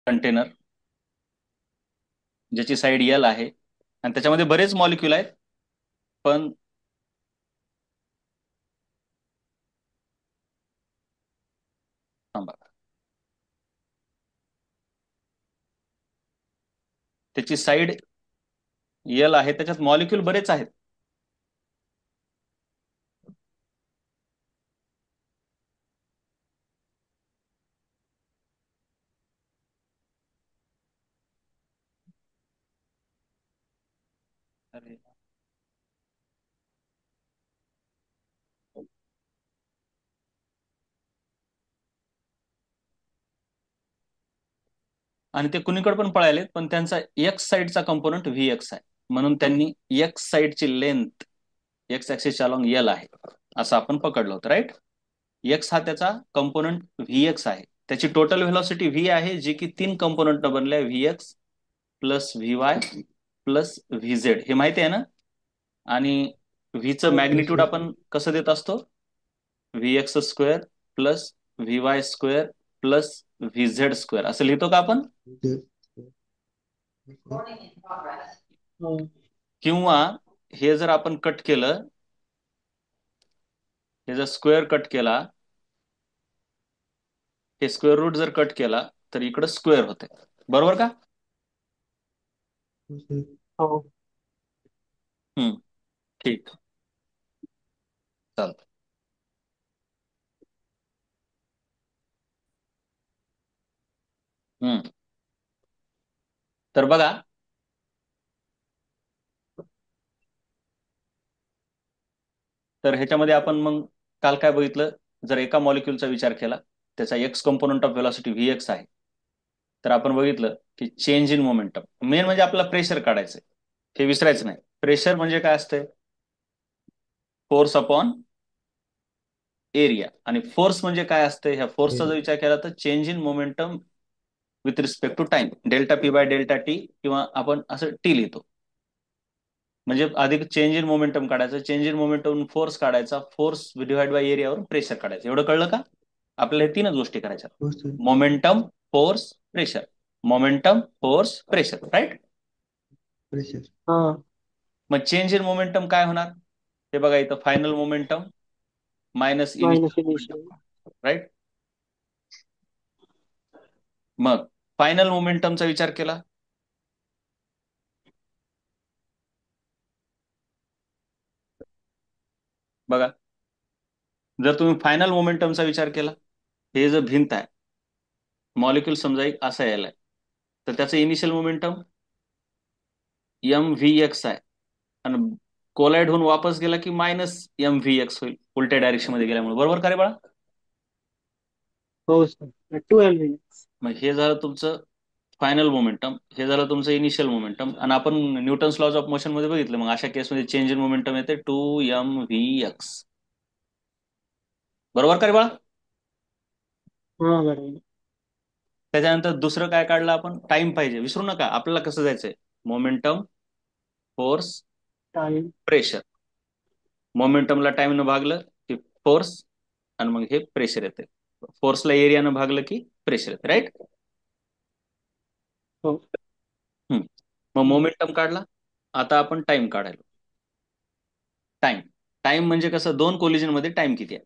Container ज्याची side L आहे आणि त्याच्यामध्ये बरेच मॉलिक्यूल आहेत, पण थांबा, त्याची साईड एल आहे, त्याच्यात मॉलिक्यूल बरेच आहेत. अरे, आणि ते कुणीकडे पण पळाले, पण त्यांचा एक्स साईडचा कंपोनंट व्ही एक्स आहे, म्हणून त्यांनी एक्स साईडची लेंथ एक्स ऍक्सिसच्या अलॉंग एल आहे असं आपण पकडलं होतं, राईट. एक्स हा त्याचा कंपोनंट व्ही एक्स आहे, त्याची टोटल व्हेलॉसिटी व्ही आहे, जी की तीन कंपोनंट बनल्या, V x plus V Y plus V Z, हे माहिती आहे ना. आणि व्हीचं हो मॅग्निट्यूड सर. आपण कसं देत असतो, V X square plus V Y square plus V Z square असं लिहितो का आपण. हो. किंवा हे जर आपण कट केलं, हे जर स्क्वेअर कट केला, हे स्क्वेअर रूट जर कट केला तर इकडं स्क्वेअर होते, बरोबर का. हो. हम्म. ठीक, चालतं. हम्म. तर बघा, तर ह्याच्यामध्ये आपण मग काल काय बघितलं, जर एका मॉलिक्यूलचा विचार केला, त्याचा x component of velocity V X आहे, तर आपण बघितलं की चेंज इन मोमेंटम, मेन म्हणजे आपल्याला प्रेशर काढायचंय, हे विसरायचं नाही. प्रेशर म्हणजे काय असतंय, फोर्स अपॉन एरिया. आणि फोर्स म्हणजे काय असते, ह्या फोर्सचा जर विचार केला तर change in momentum with respect to time, delta P by delta T, किंवा आपण असं टी लिहितो. म्हणजे आधी चेंज इन मोमेंटम काढायचं, चेंज इन मोमेंटम फोर्स काढायचा, फोर्स डिवाइड बाय एरियावर प्रेशर काढायचं. एवढं कळलं का. आपल्याला हे तीनच गोष्टी करायच्या, हो sir. Momentum, force, pressure. Momentum, force, pressure, right. Pressure. हा. मग चेंज इन मोमेंटम काय होणार, हे बघा इथं, final momentum minus minus initial initial. Momentum, right. मग फायनल मोमेंटमचा विचार केला, बघा, जर तुम्ही फायनल मोमेंटमचा विचार केला, हे जर भिंत आहे, मॉलिक्यूल समजा एक असा यायलाय, तर त्याचं initial momentum M V X आहे, आणि कोलाइड होऊन वापस गेला की मायनस एम व्ही एक्स होईल, उलट्या डायरेक्शन मध्ये गेल्यामुळे, बरोबर का रे बाळा. हो सर. 12 मग हे झालं तुमचं फायनल मोमेंटम, हे झालं तुमचं इनिशियल मोमेंटम. आणि आपण न्यूटन्स लॉज ऑफ मोशन मध्ये बघितलं, मग अशा केसमध्ये चेंज इन मोमेंटम येते 2 mv x, बरोबर का रे बाळा. हा बरोबर. त्याच्यानंतर दुसरं काय काढलं आपण, टाइम पाहिजे, विसरू नका आपल्याला कसं जायचंय, मोमेंटम, फोर्स, टाइम. प्रेशर. मोमेंटमला टाइमनं भागलं की फोर्स, आणि मग हे प्रेशर येते, फोर्सला एरियानं भागलं की प्रेशर येते, राईट. हो. मग मोमेंटम काढला, आता आपण टाइम काढायला. टाइम, टाइम म्हणजे कसं, दोन कोलिजन मध्ये टाइम किती आहे.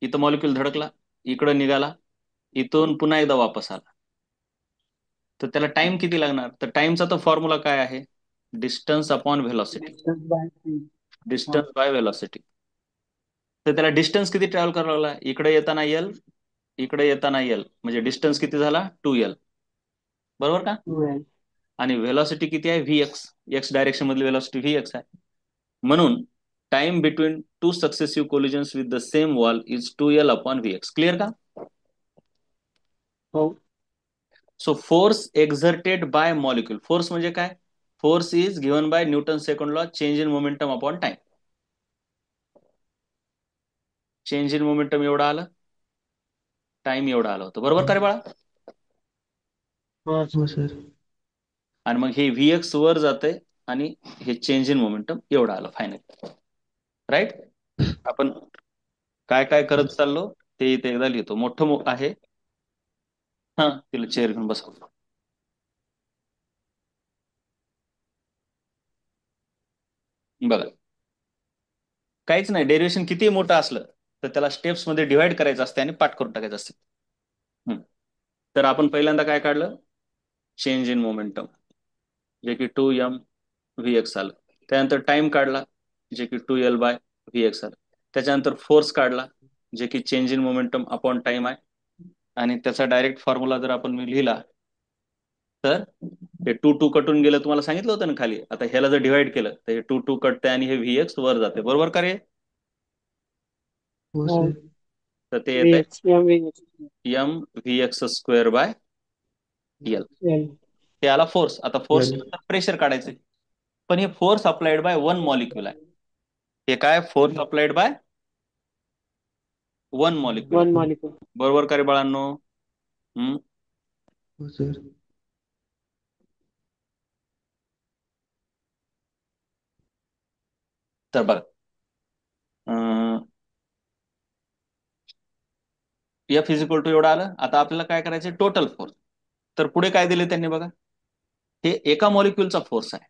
इथं मॉलिक्यूल धडकला, इकडं निघाला, इथून पुन्हा एकदा वापस आला, तर त्याला टाइम किती लागणार. तर टाइमचा तर फॉर्म्युला काय आहे, distance upon velocity, distance by. हा. Distance by velocity. तर त्याला डिस्टन्स किती ट्रॅव्हल करावं लागला, इकडे येताना एल, इकडे येताना एल, म्हणजे डिस्टन्स किती झाला, 2l, बरोबर का. 12. आणि व्हेलॉसिटी किती आहे, व्ही एक्स, एक्स डायरेक्शन मधली व्हेलॉसिटी व्ही एक्स आहे. म्हणून time between two successive collisions with the same wall is 2l upon V X, clear का. हो. So force exerted by molecule, force म्हणजे काय, force is given by Newton second law, change in momentum upon time. Change in momentum एवढं आलं, time एवढं आलं होतं, बरोबर का रे बाळा. हा हो सर. आणि मग हे व्ही एक्स वर जाते, आणि हे चेंज इन मोमेंटम एवढं आलं फायनल, राईट. आपण काय काय करत चाललो ते इथे एकदा लिहितो, मोठं आहे. हा, तिला चेअर घेऊन बसवतो. बघा, काहीच नाही, डेरिवेशन किती मोठं असलं तर त्याला स्टेप्स मध्ये डिव्हाइड करायचं असते आणि पाठ करून टाकायचं असते. हम्म. तर आपण पहिल्यांदा काय काढलं, चेंज इन मोमेंटम, जे की 2m vx आलं. त्यानंतर टाइम काढला, जे की 2l/vx आलं. त्याच्यानंतर फोर्स काढला, जे की change in momentum upon time आहे. आणि त्याचा डायरेक्ट फॉर्म्युला जर आपण मी लिहिला, तर हे 2 कटून गेलं, तुम्हाला सांगितलं होतं ना खाली. आता ह्याला जर डिव्हाइड केलं तर हे 2 कटतंय आणि हे vx वर जाते, बरोबर का रे? हो हो. सर. तर ते येत आहे VX M VX mvx² L. ते आला फोर्स. आता फोर्स एल. नंतर प्रेशर काढायचे. पण हे force applied by one molecule आहे. हे काय, force applied by one molecule one आहे. मॉलिक्युल. बरोबर का रे बाळांनो? हम्म. हो सर. तर बघा, एफ इज इक्वल टू एवढं आलं. आता आपल्याला काय करायचं, टोटल फोर्स. तर पुढे काय दिले त्यांनी बघा, हे एका मॉलिक्यूलचा फोर्स आहे.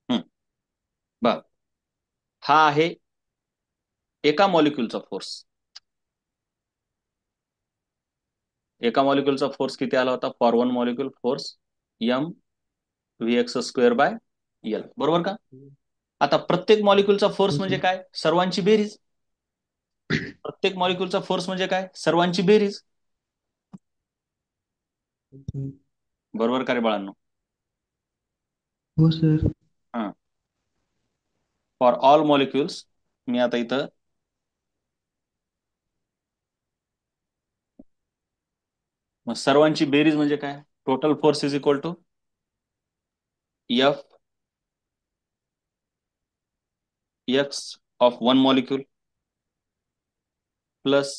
हम्म. बघ, हा आहे एका मॉलिक्यूलचा फोर्स. एका मॉलिक्यूलचा फोर्स किती आला होता, for one molecule force mvx² by L, बरोबर का? आता प्रत्येक मॉलिक्यूलचा फोर्स हो म्हणजे सर. काय, सर्वांची बेरीज. प्रत्येक मॉलिक्यूलचा फोर्स म्हणजे काय, सर्वांची बेरीज. बरोबर का रे बाळांनो? हो सर. हा, फॉर ऑल मॉलिक्युल्स. मी आता इथं मग सर्वांची बेरीज म्हणजे काय, total force is equal to F X of one molecule plus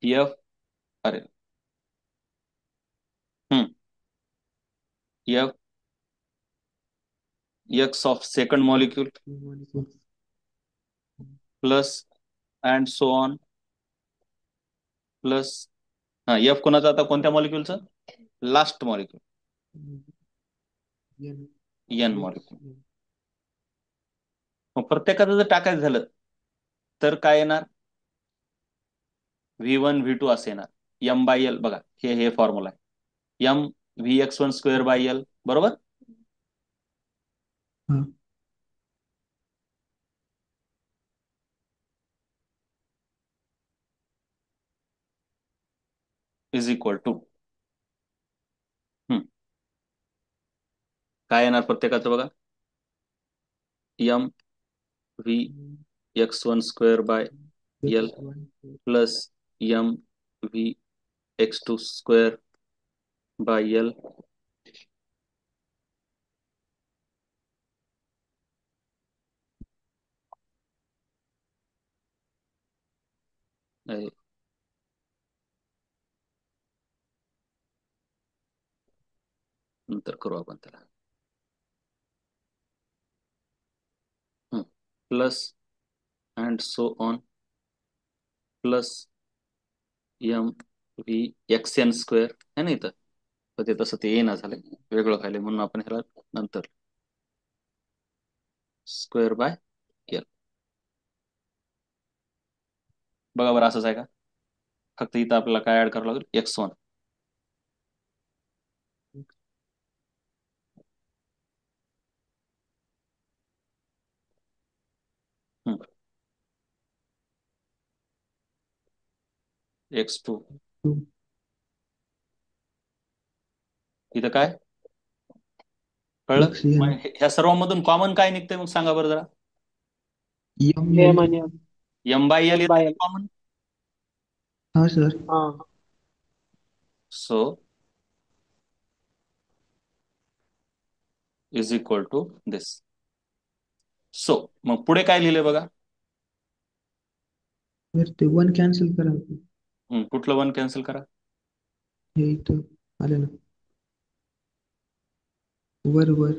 F, अरे, hmm, F X of second molecule plus and so on plus, हा, एफ कोणाचं, आता कोणत्या मॉलिक्यूलचं, लास्ट मॉलिक्यूल, एन मॉलिक्यूल. मग प्रत्येकाचं जर टाकायचं झालं तर काय येणार, v1 v2 असं येणार. m/l, बघा हे फॉर्म्युला आहे, mvx1² बाय एल, बरोबर. हा. इज इक्वल टू, काय येणार प्रत्येकाचं बघा, mvx1² by L plus mvx2² by L नंतर करू आपण त्याला, plus and so on plus mvxn² है ना इथं. तर ते तसं ते येणं झालंय, वेगळं व्हायलंय, म्हणून आपण ह्याला नंतर ²/एल. बघा बरं, असंच आहे का, फक्त इथं आपल्याला काय ऍड करावं लागेल, x1. x2, इथं काय कळलं. X N. मग ह्या सर्वांमधून कॉमन काय निघतंय, मग सांगा बरं जरा. M L. एम आणि m/l एम येते बाय का एल. कॉमन. हा सर. हा. So is equal to this. So मग पुढे काय लिहिलंय बघा. सर ते वन कॅन्सल करा. कुठलं वन कॅन्सल करा. हे इथं आलं ना. वर वर.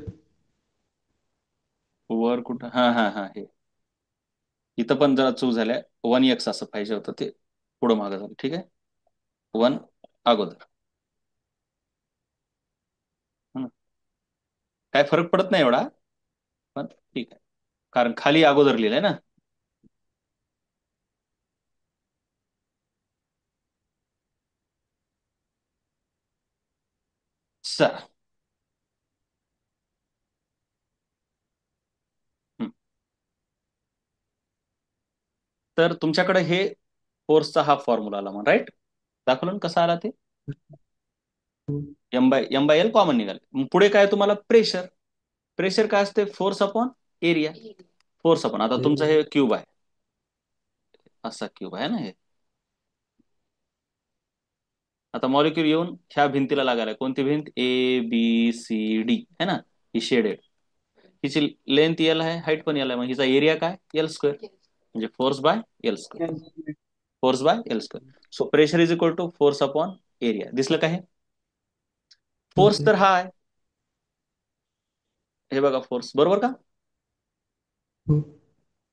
वर कुठं, हा हा हा, हे इथं पण जरा चूक झाल्या. 1x असं पाहिजे होतं, ते पुढं मागं झालं. ठीक आहे, 1 अगोदर. हं. काय फरक पडत नाही एवढा, पण ठीक आहे, कारण खाली अगोदर लिहिलंय ना. चला. हं. तर तुमच्याकडे हे फोर्सचा हा फॉर्म्युला आला मग, राईट. दाखवलं ना कसा आला ते. हो एम बाय एल कॉमन निघाले. मग पुढे काय तुम्हाला, प्रेशर. प्रेशर काय असते, force upon area. Force upon, आता तुमचं एरिया. हे क्यूब आहे, असा क्यूब आहे ना हे. आता मॉलिक्यूल येऊन ह्या भिंतीला लागायला, कोणती भिंत, ABCD है ना, ही शेडेड. हिची लेंथ एल आहे, हाईट पण एल आहे, मग हिचा एरिया काय, एल स्क्वेअर. म्हणजे force by L square. Force by L square. So pressure is equal to force upon area. दिसलं का हे. हो फोर्स सर. तर हा आहे, हे बघा फोर्स, बरोबर का. हो.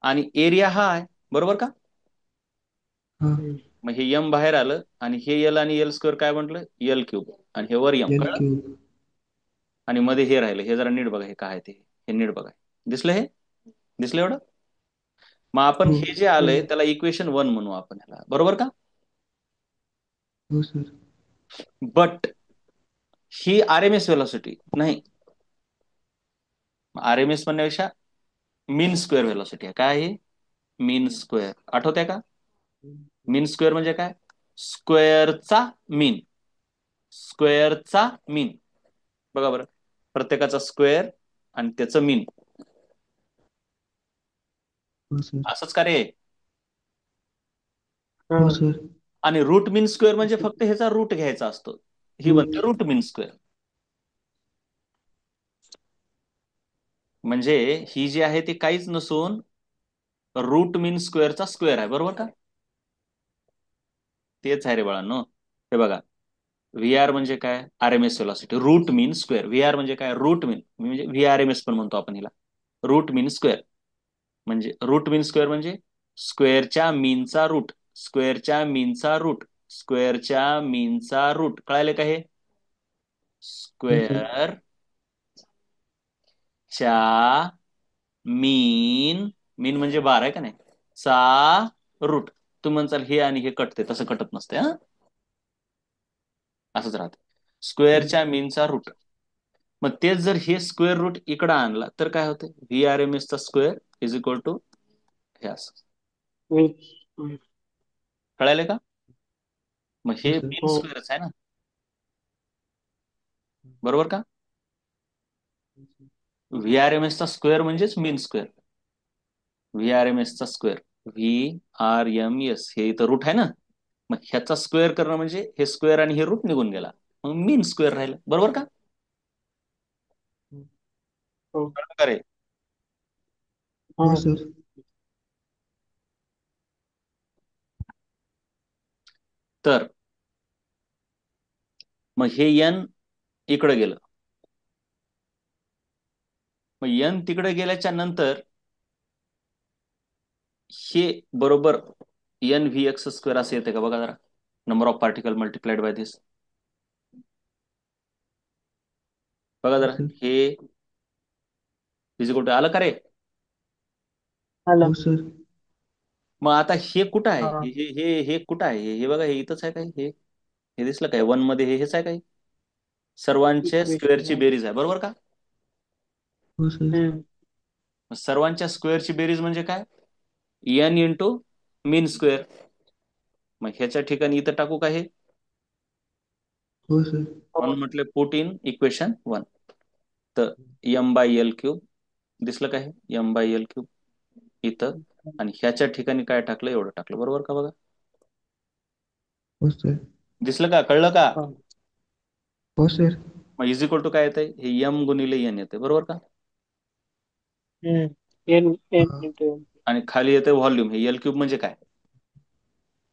आणि एरिया हा आहे, बरोबर का. हा. मग हे एम बाहेर आलं, आणि हे एल आणि एल स्क्वेअर काय म्हटलं, एल क्यूब, आणि हे वर एम, एल कळलं. क्यूब. आणि मध्ये हे राहिलं, हे जरा नीट बघा, हे काय आहे ते, हे नीट बघा. दिसलं हे, दिसलं एवढं. मग आपण हो. हे जे आलंय त्याला इक्वेशन 1 म्हणू आपण ह्याला, बरोबर का. हो sir. But he RMS velocity नाही. RMS म्हणण्यापेक्षा मीन स्क्वेअर व्हेलॉसिटी आहे. काय आहे, मीन स्क्वेअर, आठवतंय का. मीन स्क्वेअर म्हणजे काय, स्क्वेअरचा मीन. स्क्वेअरचा मीन, बघा बरं, प्रत्येकाचा स्क्वेअर आणि त्याचं मीन. हो सर. असंच का रे. हो सर. आणि रूट मीन स्क्वेअर म्हणजे फक्त ह्याचा रूट घ्यायचा असतो, ही रूट. बनते रूट मीन स्क्वेअर. म्हणजे ही जी आहे ती काहीच नसून रूट मीन स्क्वेअरचा स्क्वेअर आहे, बरोबर का. तेच आहे रे बाळांनो. हे बघा, VR म्हणजे काय, RMS व्हेलॉसिटी. रूट मीन स्क्वेअर, VR म्हणजे काय, रूट मीन म्हणजे VRMS पण म्हणतो आपण हिला. रूट मीन स्क्वेअर म्हणजे, रूट मीन स्क्वेअर म्हणजे स्क्वेअरच्या मीनचा रूट, स्क्वेअरच्या मीनचा रूट, स्क्वेअरच्या मीनचा रूट. कळाले का हे. हो सर. स्क्वेअर च्या मीन, मीन म्हणजे 12 आहे का नाही, चा रूट. तुम्ही म्हणसाल हे आणि हे कटते, तसं कटत नसते हा, असंच राहते. स्क्वेअरच्या मीनचा रूट. मग तेच जर हे स्क्वेअर रूट इकडं आणला तर काय होते, VRMS चा स्क्वेअर इज इक्वल टू हे असं. कळायले का. मग हो हे सर. मीन स्क्वेअरच आहे ना, बरोबर का. VRMS चा स्क्वेअर म्हणजेच मीन स्क्वेअर. VRMS चा स्क्वेअर, VRMS हे इथं रूट आहे ना, मग ह्याचा स्क्वेअर करणं म्हणजे हे स्क्वेअर आणि हे रूट निघून गेला, मग मीन स्क्वेअर राहिलं, बरोबर का. कळलं का रे. हो सर. तर मग हे N इकडे गेलं. मग N तिकडे गेल्याच्या नंतर हे बरोबर NVX स्क्वेअर असं येते का बघा जरा. Number of particle multiplied by this. बघा हो जरा, सर. हे इज इक्वल टू, आलं का रे. हो सर. मग आता हे कुठं आहे, हे कुठं आहे, हे बघा, हे इथंच आहे काय, हे दिसलं काय, 1 मध्ये हेच आहे काय. सर्वांच्या स्क्वेअरची बेरीज आहे, बरोबर का. हो सर. मग सर्वांच्या स्क्वेअरची बेरीज म्हणजे काय, N इंटू मीन स्क्वेअर. मग ह्याच्या ठिकाणी इथं टाकू का हे, हो सर. म्हणून म्हटलं पुट इन इक्वेशन 1. तर M/L क्यूब, दिसलं का हे, M/L क्यूब इथं, आणि ह्याच्या ठिकाणी काय टाकलं, एवढं टाकलं, बरोबर का बघा. हो सर. दिसलं का, कळलं का. हो सर. मग इज इक्वल टू काय येतंय, हे एम गुणिले एन येते, बरोबर का? एन एन हाँ इंटू एन. आणि खाली येते व्हॉल्यूम, हे एल क्यूब म्हणजे काय?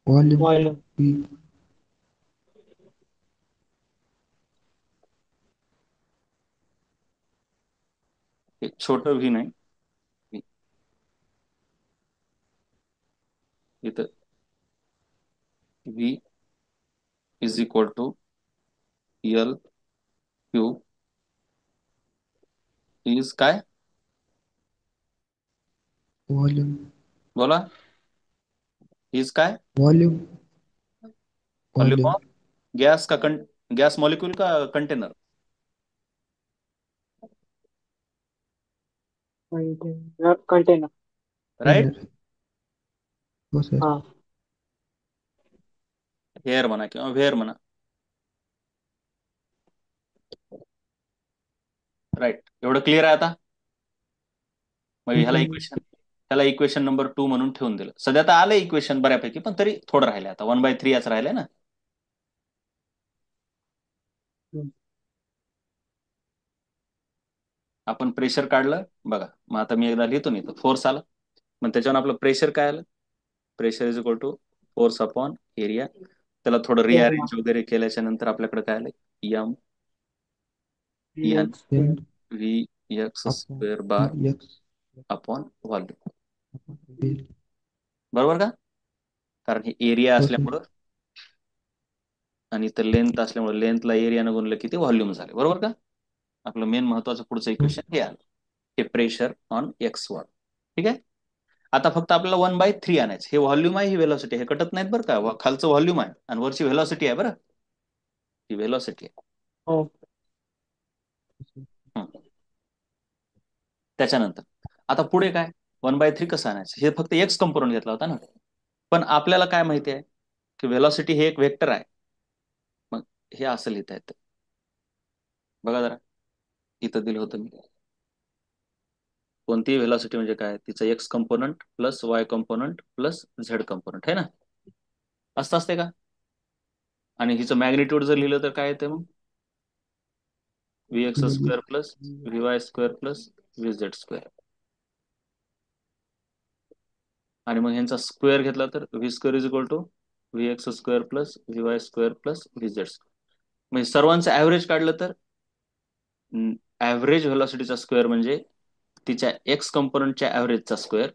Volume volume. वी हे छोटं व्ही नाही, V. इथं V is equal to L cube is काय? वॉल्यूम बोला, इज काय? Volume volume volume of gas का गॅस मॉलिक्यूल का कंटेनर? कंटेनर. राईट. टेनर हो सर हाँ. हेअर म्हणा किंवा व्हेअर म्हणा. राईट, एवढं क्लिअर आहे आता? मग हो ह्याला सर इक्वेशन, ह्याला इक्वेशन नंबर 2 म्हणून ठेवून दिलं. सध्या तर आलं इक्वेशन बऱ्यापैकी, पण तरी थोडं राहिलं, आता 1/3 याच राहिलंय ना. आपण प्रेशर काढलं बघा. मग आता मी एकदा लिहितो, नाही तर फोर्स आला, मग त्याच्यावर आपलं प्रेशर काय आलं? Pressure is equal to force upon area. त्याला थोडं एरिया. रिअरेंज वगैरे केल्याच्या नंतर आपल्याकडे काय आलं? M N X N square. V X upon square bar V X upon volume. Upon V बरोबर का? कारण हे एरिया हो सर असल्यामुळं आणि इथं लेंथ असल्यामुळे लेंथला एरियानं गुणलं की ते व्हॉल्यूम झाले, बरोबर का? आपलं मेन महत्वाचं पुढचं हो इक्वेशन हे आलं, हे प्रेशर ऑन एक्स वर. ठीक आहे. आता फक्त आपल्याला 1/3 आणायचं. हे व्हॉल्यूम आहे, ही व्हेलॉसिटी, हे कटत नाहीत बरं का. खालचं व्हॉल्यूम आहे आणि वरची व्हेलॉसिटी आहे, बरं, ही व्हेलॉसिटी आहे. हो. हम्म. त्याच्यानंतर आता पुढे काय? 1/3 कसं आणायचं? हे फक्त एक्स कंपोनंट घेतला होता ना. पण आपल्याला काय माहिती आहे की व्हेलॉसिटी हे एक वेक्टर आहे. मग हे असं लिहिता येतं बघा जरा. इथं दिलं होतं मी, कोणतीही व्हेलॉसिटी म्हणजे काय, तिचं x component plus y component plus Z component आहे ना. असं असते का? आणि हिचं मॅग्निट्यूड जर लिहिलं तर काय येते मग? V X square plus V Y square plus V Z square. आणि मग ह्यांचा स्क्वेअर घेतला तर V square is equal to V X square plus V Y square plus V Z square. म्हणजे सर्वांचं ऍव्हरेज काढलं तर ऍव्हरेज व्हेलॉसिटीचा स्क्वेअर म्हणजे तिच्या एक्स कंपोनंटच्या ऍव्हरेजचा स्क्वेअर.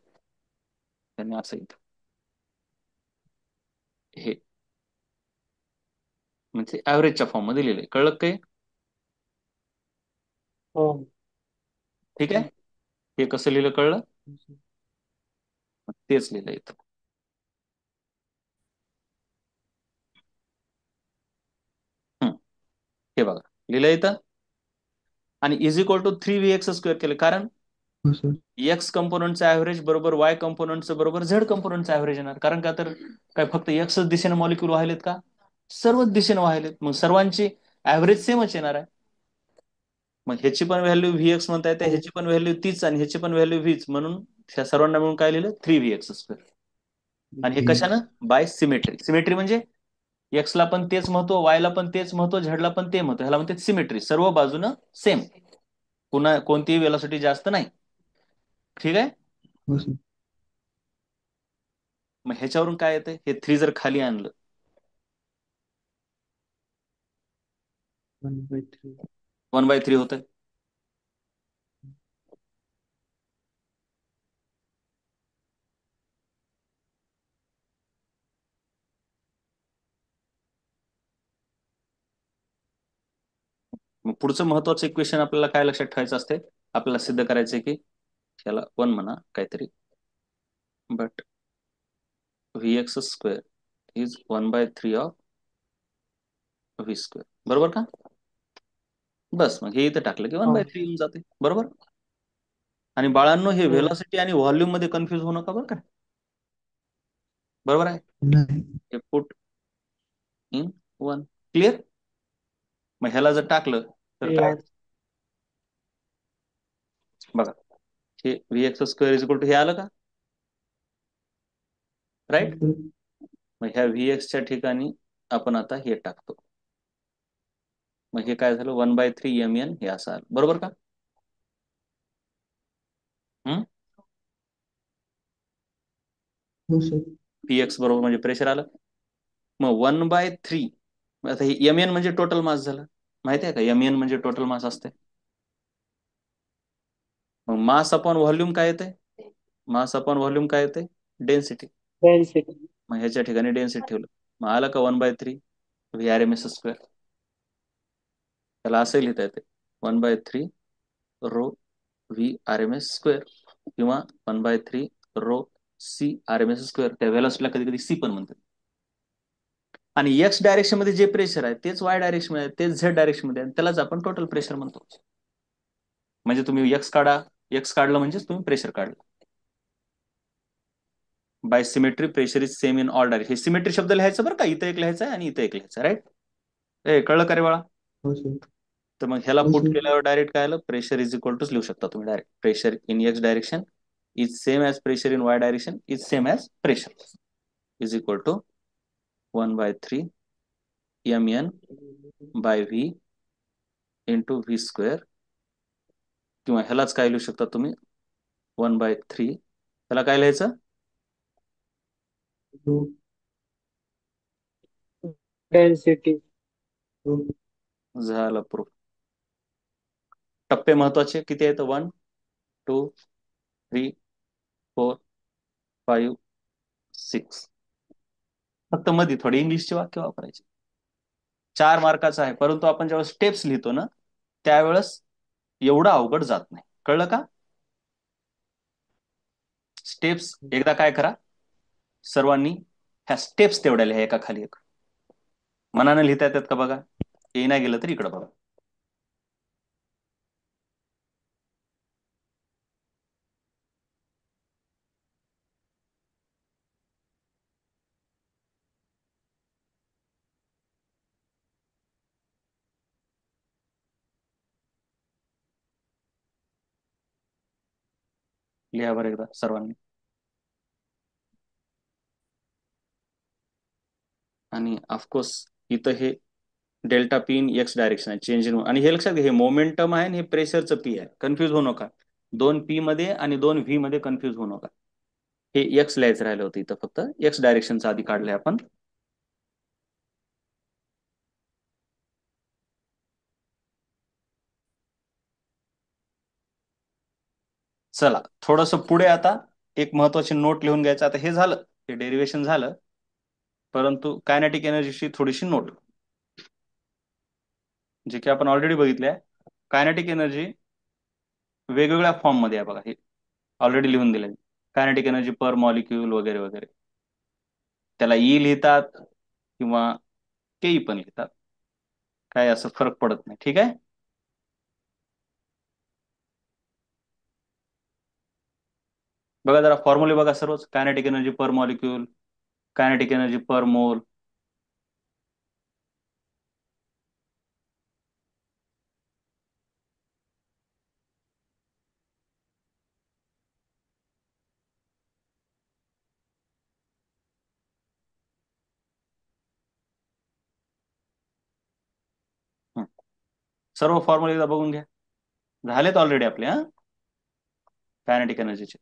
त्यांनी असं येतं हे, म्हणजे ऍव्हरेजच्या फॉर्म मध्ये लिहिले. कळलं काय? हो. ठीक आहे. हे कसं लिहिलं कळलं? तेच लिहिलं इथं. हम्म, हे बघा लिहिलं इथं. आणि इज इक्वल टू 3vx² केलं, कारण हो सर एक्स कंपोनंटचा ऍव्हरेज बरोबर वाय कंपोनंटचं बरोबर झेड कंपोनंटचा ऍव्हरेज येणार. कारण का तर काय फक्त एक्सच दिशेने मॉलिक्यूल वाहिलेत का? सर्वच दिशेने वाहिलेत, मग सर्वांची ऍव्हरेज सेमच येणार आहे. मग ह्याची पण व्हॅल्यू व्हीएक्स म्हणता येते, हो. ह्याची पण व्हॅल्यू तीच आणि ह्याची पण व्हॅल्यू व्हीच, म्हणून ह्या सर्वांना मिळून काय लिहिलं? 3vx². आणि हे वी कशानं? By symmetry. सिमेट्री म्हणजे एक्सला पण तेच महत्व, वायला पण तेच महत्व, झेडला पण ते महत्व. ह्याला म्हणते सिमेट्री, सर्व बाजूनं सेम, पुन्हा कोणतीही वेलोसिटी जास्त नाही. ठीक आहे. हो सर मग ह्याच्यावरून काय येतं? हे 3 जर खाली आणलं 1/3 1/3 होतं. मग पुढचं महत्वाचं इक्वेशन आपल्याला काय लक्षात ठेवायचं असते? आपल्याला सिद्ध करायचंय की ह्याला 1 म्हणा काहीतरी, but vx² is 1/3 of v². बरोबर का? बस मग हे इथं टाकलं की वन हो. बाय थ्री येऊन जाते, बरोबर. आणि बाळांनो, हे हो. व्हेलॉसिटी आणि व्हॉल्यूम मध्ये कन्फ्युज होऊ नका बरं का. बरोबर आहे. नाही हे पुट इन 1. क्लिअर. मग ह्याला जर टाकलं तर काय? क्लिअर. बघा, हे vx² इज इक्वल टू हे आलं का? हो राईट. सर. मग ह्या vx च्या ठिकाणी आपण आता हे टाकतो. मग हे काय झालं 1/3 mn हे असं आलं बरोबर का? हम्म. हो सर. px बरोबर म्हणजे प्रेशर आलं. मग 1/3 आता हे mn म्हणजे टोटल मास झालं. माहिती आहे का mn म्हणजे टोटल मास असते. मग मास अपॉन व्हॉल्यूम काय येते? मास अपॉन व्हॉल्यूम काय येते? डेन्सिटी. डेन्सिटी. मग ह्याच्या ठिकाणी डेन्सिटी ठेवलं. मग आलं का 1/3 V R M S square. त्याला असं लिहिता येते 1/3 rho V R M S square किंवा 1/3 rho C R M S square. त्या व्हेलॉसिटीला कधी कधी सी पण म्हणतात. आणि एक्स डायरेक्शन मध्ये जे प्रेशर आहे तेच वाय डायरेक्शन मध्ये तेच झेड डायरेक्शन मध्ये आहे त्यालाच आपण टोटल प्रेशर म्हणतो. म्हणजे तुम्ही एक्स काढा, एक्स काढलं म्हणजेच तुम्ही प्रेशर काढलं. By symmetry pressure is same in all direction. हे सिमेट्री शब्द लिहायचं बरं का, इथं एक लिहायचं आहे आणि इथं एक लिहायचं, राईट? ए कळलं का रे बाळा? हो सर. तर मग ह्याला हो पुट सर. केल्यावर डायरेक्ट काय आलं? प्रेशर इज इक्वल टूच लिहू शकता तुम्ही direct. Pressure in X direction is same as pressure in Y direction is same as pressure is equal to 1/3 mn by V into V square. किंवा ह्यालाच काय लिहू शकता तुम्ही 1/3. ह्याला काय लिहायचं? हो. डेन्सिटी. हो. झालं प्रूफ. टप्पे महत्वाचे किती आहेत? 1 2 3 4 5 6. फक्त मध्ये थोडी इंग्लिशचे वाक्य वापरायचे. 4 मार्काचा आहे, परंतु आपण जेव्हा स्टेप्स लिहितो ना त्यावेळेस एवढं अवघड जात नाही. कळलं का? स्टेप्स एकदा काय करा सर्वांनी, ह्या स्टेप्स तेवढ्या लिहा एका खाली एक. मनानं लिहिता येतात का बघा. हे नाही गेलं तर इकडं बघा. लिहा बरं एकदा सर्वांनी. आणि ऑफकोर्स इथं हे delta P in X direction आहे, चेंज इन. आणि हे लक्षात घ्या, हे मोमेंटम आहे आणि हे प्रेशरचं पी आहे. कन्फ्युज होऊ नका. 2p मध्ये आणि 2v मध्ये कन्फ्युज होऊ नका. हे एक्स लिहायचं राहिलं होतं इथं, फक्त एक्स डायरेक्शनचं आधी काढलंय आपण. चला थोडस पुढे आता एक महत्वाची नोट लिहून घ्यायचं. आता हे झालं, हे डेरिवेशन झालं, परंतु कायनेटिक एनर्जीची थोडीशी नोट जे की आपण ऑलरेडी बघितले आहे. कायनेटिक एनर्जी वेगवेगळ्या फॉर्म मध्ये आहे बघा, हे ऑलरेडी लिहून दिले. कायनेटिक एनर्जी पर मॉलिक्यूल वगैरे वगैरे. त्याला ई लिहितात किंवा केई पण लिहितात, काय असं फरक पडत नाही. ठीक आहे. बघा जरा फॉर्म्युले बघा सर्वच. कायनेटिक एनर्जी पर मॉलिक्यूल, कायनेटिक एनर्जी पर मोल. सर्व फॉर्म्युले एकदा बघून घ्या. झालेत ऑलरेडी आपले. हा कायनेटिक एनर्जीचे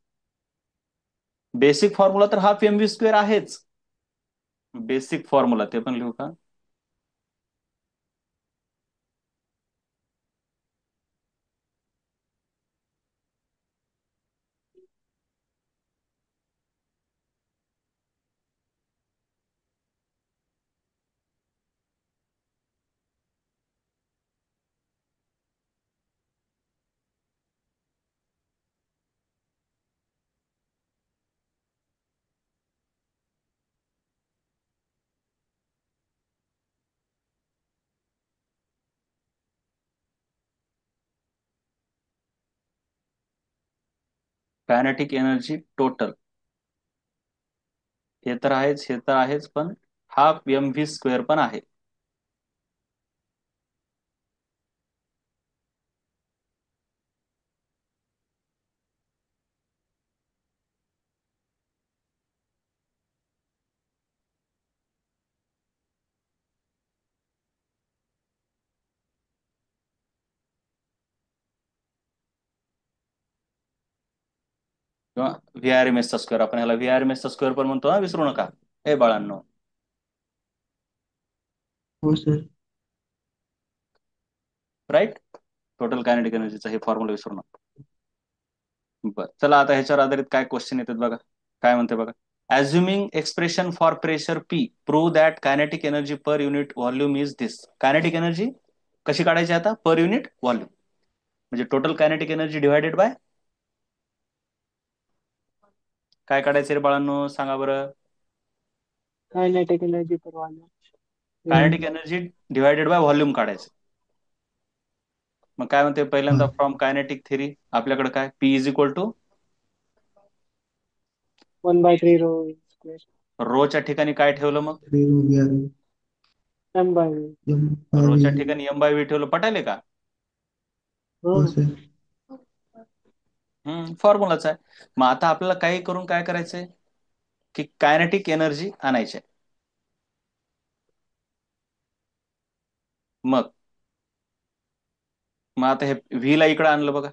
बेसिक फॉर्म्युला तर हाफ एम व्ही स्क्वेअर आहेच. बेसिक फॉर्म्युला ते पण लिहू का? कायनेटिक एनर्जी टोटल हे तर आहेच, हे तर आहेच, पण हाफ एम व्ही स्क्वेअर पण आहे. किंवा व्ही आर एम एसचा स्क्वेअर, आपण ह्याला व्ही आर एम एसचा स्क्वेअर पण म्हणतो ना, विसरू नका हे बाळांनो. हो सर. राईट. टोटल कायनेटिक एनर्जीचा हे फॉर्म्युला विसरू नका. बरं, चला आता ह्याच्यावर आधारित काय क्वेश्चन येतात बघा. काय म्हणते बघा. Assuming expression for pressure P, prove that kinetic energy per unit volume is this. Kinetic energy कशी काढायची आता? Per unit volume. म्हणजे total kinetic energy divided by काय काढायचं रे बाळांनो, सांगा बरं. Kinetic energy per volume. Kinetic energy divided by volume काढायचं. मग काय म्हणते पहिल्यांदा, हा. फ्रॉम कायनेटिक थेरी आपल्याकडे काय, P is equal to 1/3 rho square. रोच्या ठिकाणी काय ठेवलं मग? 3 हो गया. m/v. एम बाय रोच्या वी. ठिकाणी एम बाय व्ही ठेवलं, पटायले का? हो हो. सर. फॉर्म्युलाच आहे. मग आता आपल्याला काही करून काय करायचंय की कायनेटिक एनर्जी आणायची आहे. मग मग आता हे व्ही ला इकडे आणलं बघा.